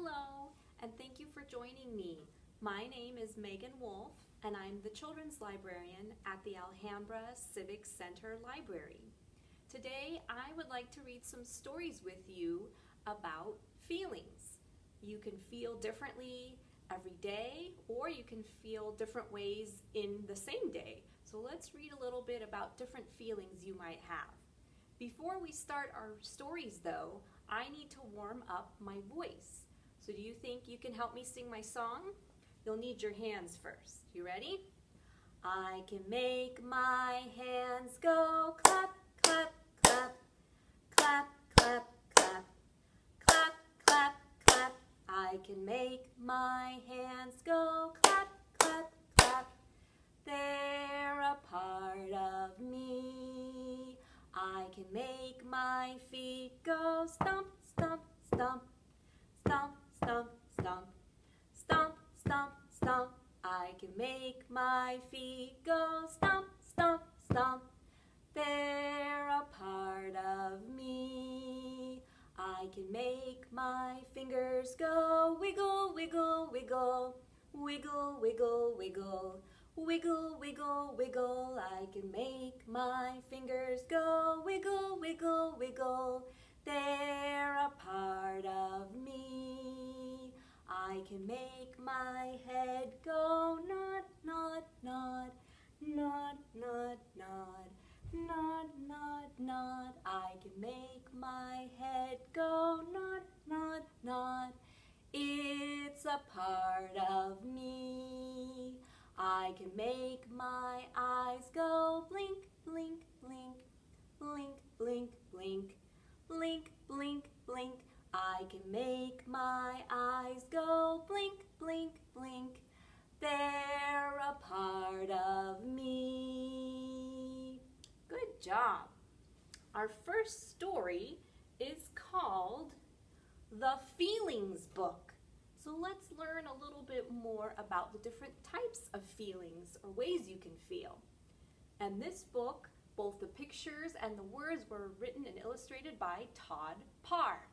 Hello, and thank you for joining me. My name is Megan Wolf, and I'm the Children's Librarian at the Alhambra Civic Center Library. Today, I would like to read some stories with you about feelings. You can feel differently every day, or you can feel different ways in the same day. So let's read a little bit about different feelings you might have. Before we start our stories though, I need to warm up my voice. So do you think you can help me sing my song? You'll need your hands first. You ready? I can make my hands go clap, clap, clap, clap, clap, clap, clap, clap, clap. I can make my hands go clap, clap, clap. They're a part of me. I can make my feet go stomp, stomp, stomp, stomp, stomp, stomp, stomp, stomp, stomp. I can make my feet go stomp, stomp, stomp. They're a part of me. I can make my fingers go wiggle, wiggle, wiggle, wiggle, wiggle, wiggle. Wiggle, wiggle, wiggle, I can make my fingers go wiggle, wiggle, wiggle. They're a part of me. I can make my head go nod, nod, nod, nod, nod, nod, nod, nod, nod. I can make my head go nod, nod, nod. It's a part of me. I can make my eyes go blink, blink, blink, blink, blink, blink, blink, blink, blink. I can make my eyes go blink, blink, blink. They're a part of me. Good job. Our first story is called The Feelings Book. So let's learn a little bit more about the different types of feelings or ways you can feel. And this book, both the pictures and the words were written and illustrated by Todd Parr.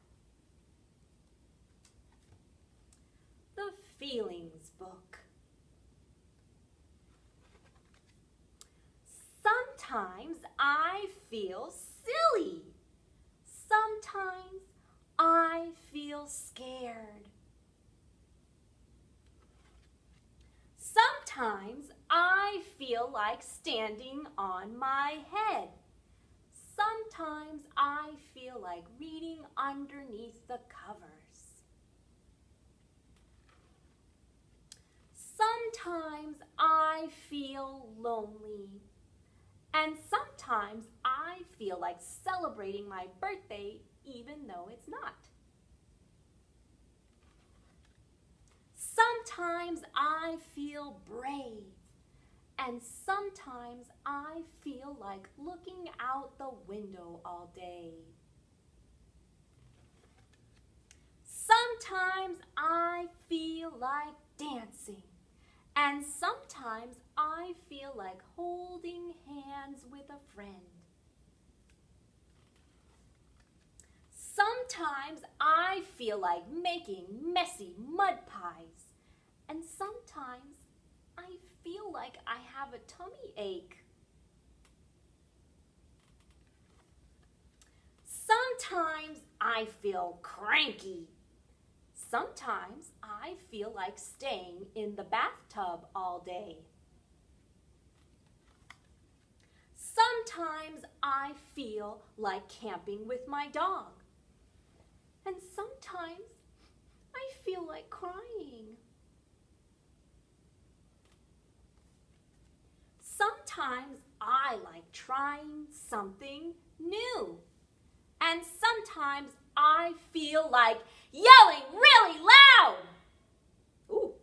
The Feelings Book. Sometimes I feel silly. Sometimes I feel scared. Sometimes I feel like standing on my head. Sometimes I feel like reading underneath the covers. Sometimes I feel lonely. And sometimes I feel like celebrating my birthday even though it's not. Sometimes I feel brave, and sometimes I feel like looking out the window all day. Sometimes I feel like dancing, and sometimes I feel like holding hands with a friend. Sometimes I feel like making messy mud pies. And sometimes I feel like I have a tummy ache. Sometimes I feel cranky. Sometimes I feel like staying in the bathtub all day. Sometimes I feel like camping with my dog. And sometimes I feel like crying. Sometimes I like trying something new. And sometimes I feel like yelling really loud. Ooh.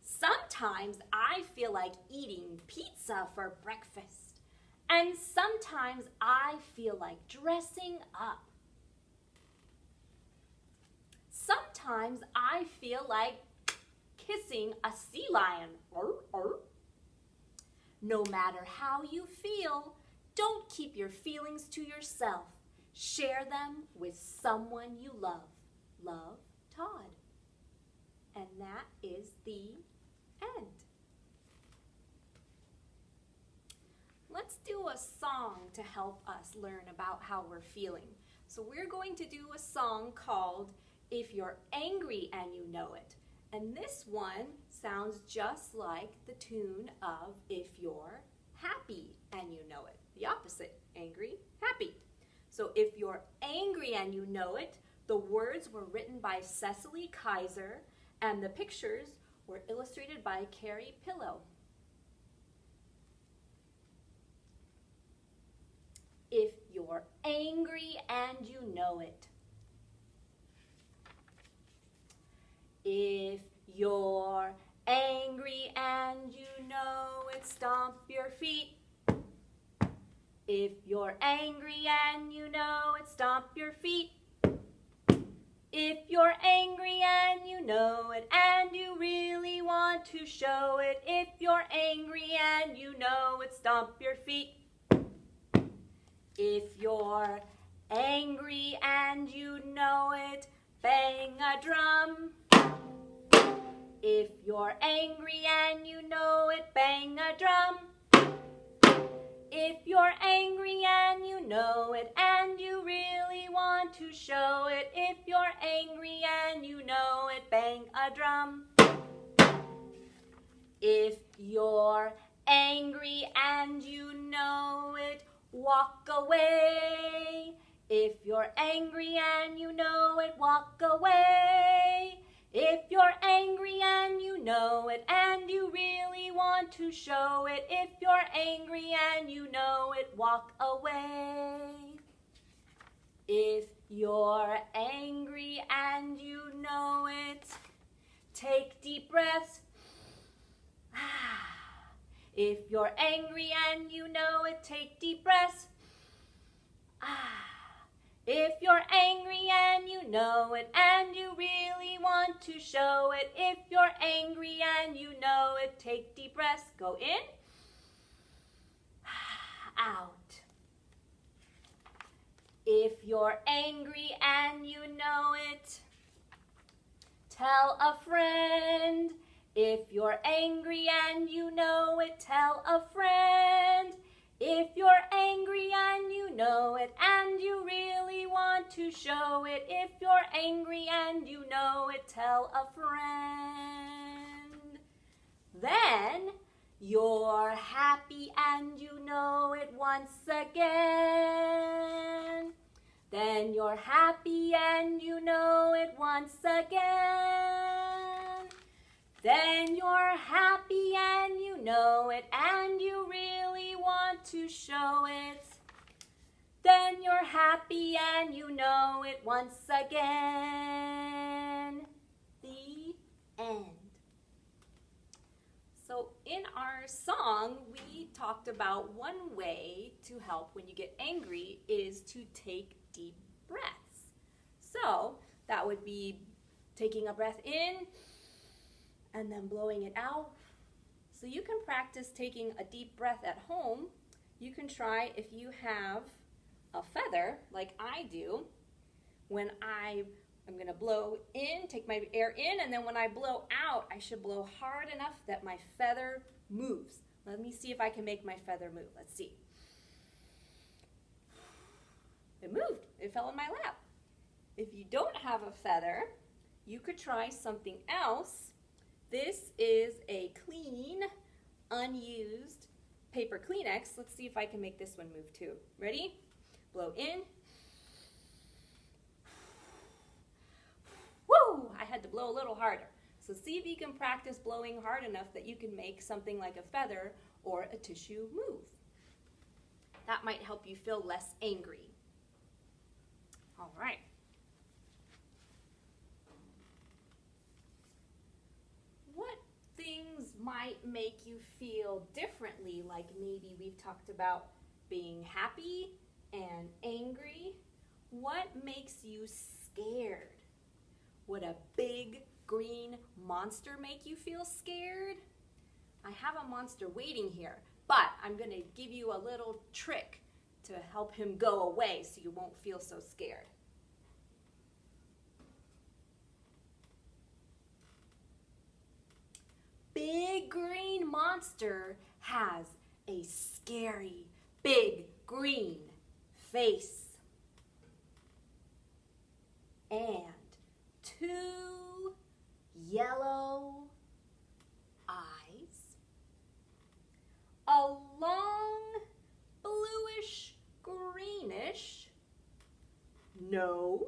Sometimes I feel like eating pizza for breakfast. And sometimes I feel like dressing up. Sometimes I feel like kissing a sea lion. No matter how you feel, don't keep your feelings to yourself. Share them with someone you love. Love, Todd. And that is the end. Let's do a song to help us learn about how we're feeling. So we're going to do a song called If You're Angry and You Know It. And this one sounds just like the tune of If You're Happy and You Know It. The opposite, angry, happy. So if you're angry and you know it, the words were written by Cecily Kaiser and the pictures were illustrated by Carrie Pillow. If you're angry and you know it. If you're angry and you know it, stomp your feet. If you're angry and you know it, stomp your feet. If you're angry and you know it, and you really want to show it, if you're angry and you know it, stomp your feet. If you're angry and you know it, bang a drum. If you're angry and you know it, bang a drum. If you're angry and you know it, and you really want to show it, if you're angry and you know it, bang a drum. If you're angry and you know it, walk away. If you're angry and you know it, walk away. If you're angry and you know it, and you really want to show it, if you're angry and you know it, walk away. If you're angry and you know it, take deep breaths. If you're angry and you know it, take deep breaths. If you're angry and you know it, and you really want to show it, if you're angry and you know it, take deep breaths. Go in, out. If you're angry and you know it, tell a friend. If you're angry and you know it, tell a friend. If you're angry and you know it, and you really want to show it, if you're angry and you know it, tell a friend. Then you're happy and you know it once again. Then you're happy and you know it once again. Then you're happy and you know it, and you really want to show it. Then you're happy and you know it once again. The end. So in our song, we talked about one way to help when you get angry is to take deep breaths. So that would be taking a breath in and then blowing it out. So you can practice taking a deep breath at home. You can try if you have a feather like I do. When I'm going to blow in, take my air in, and then when I blow out, I should blow hard enough that my feather moves. Let me see if I can make my feather move. Let's see. It moved. It fell in my lap. If you don't have a feather, you could try something else. This is a clean, unused paper Kleenex. Let's see if I can make this one move too. Ready? Blow in. Woo! I had to blow a little harder. So see if you can practice blowing hard enough that you can make something like a feather or a tissue move. That might help you feel less angry. All right. What things might make you feel differently? Like maybe we've talked about being happy and angry. What makes you scared? Would a big green monster make you feel scared? I have a monster waiting here, but I'm going to give you a little trick to help him go away so you won't feel so scared. Big green monster has a scary, big green face and 2 yellow eyes, a long bluish greenish nose,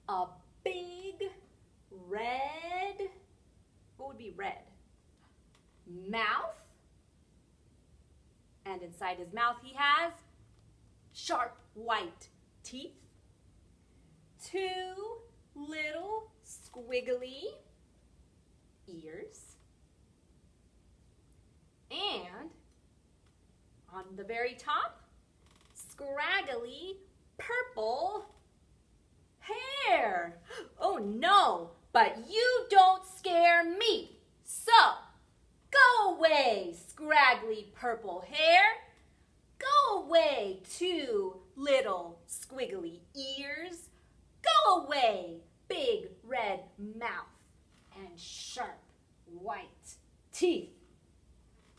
a big red, what would be red? Mouth, and inside his mouth he has sharp white teeth, 2 little squiggly ears, and on the very top, scraggly purple hair. Oh no, but you don't scare me. So, go away, scraggly purple hair. Go away, 2 little squiggly ears. Go away, big red mouth and sharp white teeth.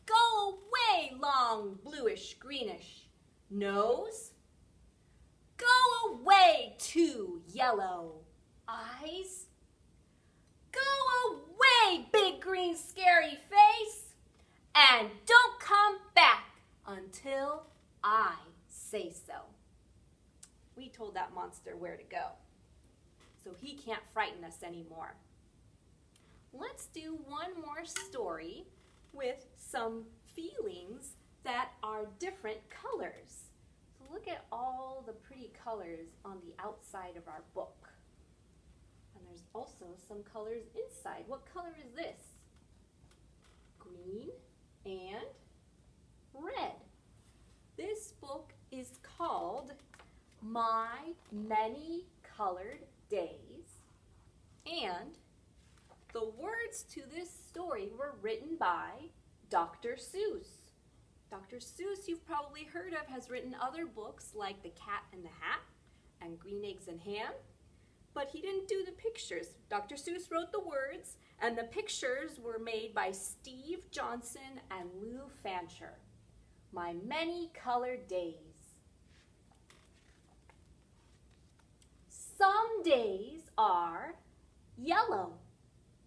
Go away, long bluish greenish nose. Go away, 2 yellow eyes. Go away, big green scary face. And don't come back until I say so. We told that monster where to go, so he can't frighten us anymore. Let's do one more story with some feelings that are different colors. So look at all the pretty colors on the outside of our book. And there's also some colors inside. What color is this? Green and red. This book is called My Many Colored Days, and the words to this story were written by Dr. Seuss. Dr. Seuss, you've probably heard of, has written other books like The Cat and the Hat and Green Eggs and Ham, but he didn't do the pictures. Dr. Seuss wrote the words, and the pictures were made by Steve Johnson and Lou Fancher. My Many Colored Days. Some days are yellow.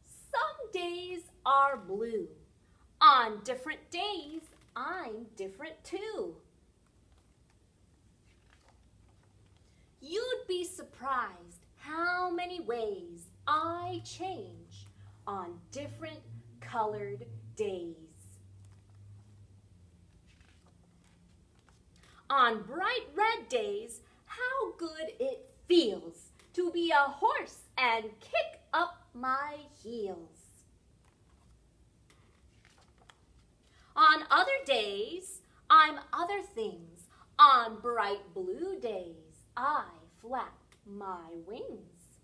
Some days are blue. On different days, I'm different too. You'd be surprised how many ways I change on different colored days. On bright red days, how good it feels to be a horse and kick up my heels. On other days, I'm other things. On bright blue days, I flap my wings.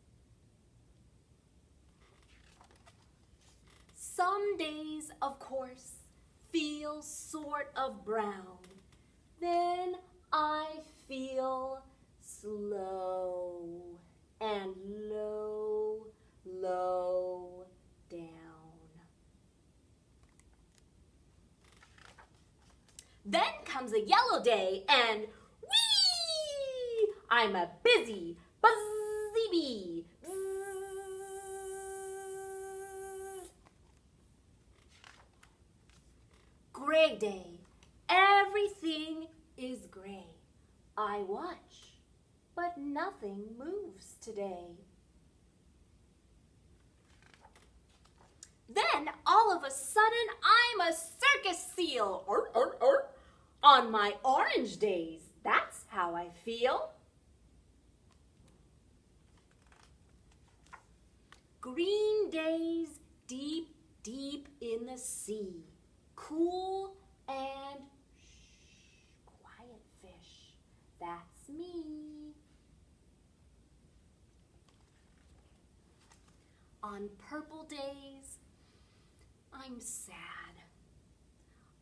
Some days, of course, feel sort of brown. Then I feel slow and low, low down. Then comes a yellow day and whee! I'm a busy, buzzy bee. Gray day. Everything is gray. I watch, but nothing moves today. Then, all of a sudden, I'm a circus seal. On my orange days, that's how I feel. Green days deep, deep in the sea. Cool and quiet fish. That's me. On purple days, I'm sad.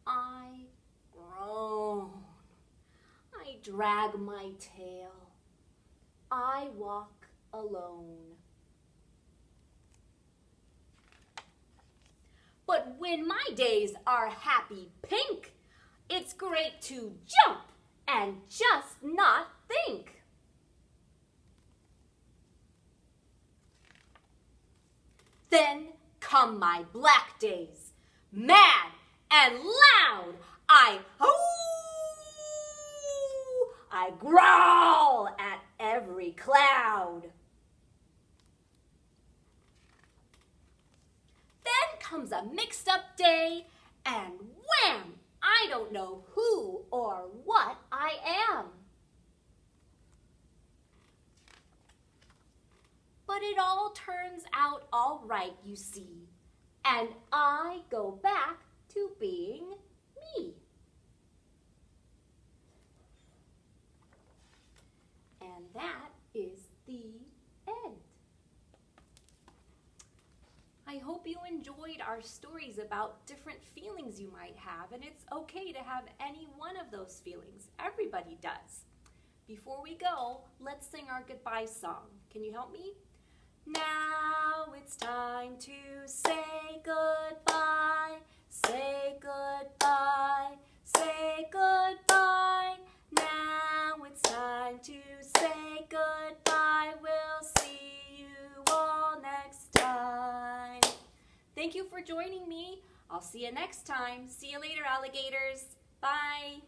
I groan. drag my tail. I walk alone. But when my days are happy pink, it's great to jump and just not think. Then come my black days, mad and loud. I growl at every cloud. Then comes a mixed up day, and wham! I don't know who or what I am. But it all turns out all right, you see, and I go back to being me. And that is the end. I hope you enjoyed our stories about different feelings you might have, and it's okay to have any one of those feelings. Everybody does. Before we go, let's sing our goodbye song. Can you help me? Now it's time to say goodbye, say goodbye, say goodbye. Now it's time to say goodbye. We'll see you all next time. Thank you for joining me. I'll see you next time. See you later, alligators. Bye.